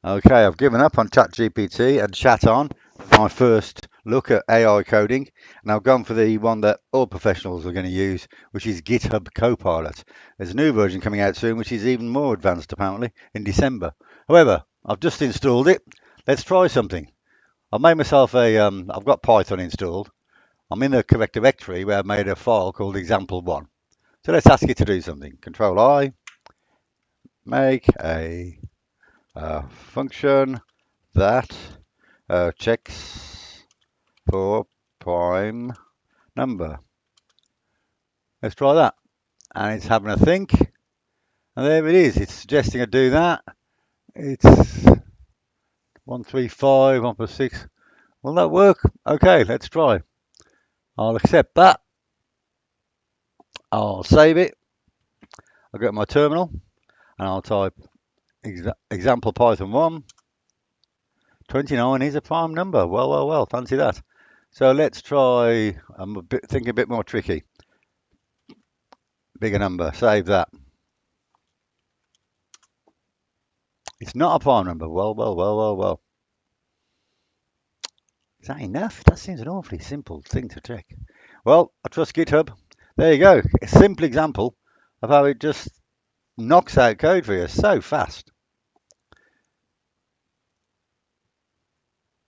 Okay, I've given up on ChatGPT and chat on my first look at AI coding, and I've gone for the one that all professionals are going to use, which is GitHub Copilot. There's a new version coming out soon, which is even more advanced apparently in December. However, I've just installed it. Let's try something. I've made myself I've got Python installed. I'm in the correct directory where I've made a file called example1. So let's ask it to do something. Control I, make a function that checks for prime number. Let's try that. And it's having a think. And there it is. It's suggesting I do that. It's 135, 1 plus 6. Will that work? Okay, let's try. I'll accept that. I'll save it. I'll go to my terminal and I'll type example Python 1. 29 is a prime number. Well, well, well. Fancy that. So let's try. I'm thinking a bit more tricky. Bigger number. Save that. It's not a prime number. Well, well, well, well, well. Is that enough? That seems an awfully simple thing to check. Well, I trust GitHub. There you go. A simple example of how it just knocks out code for you so fast.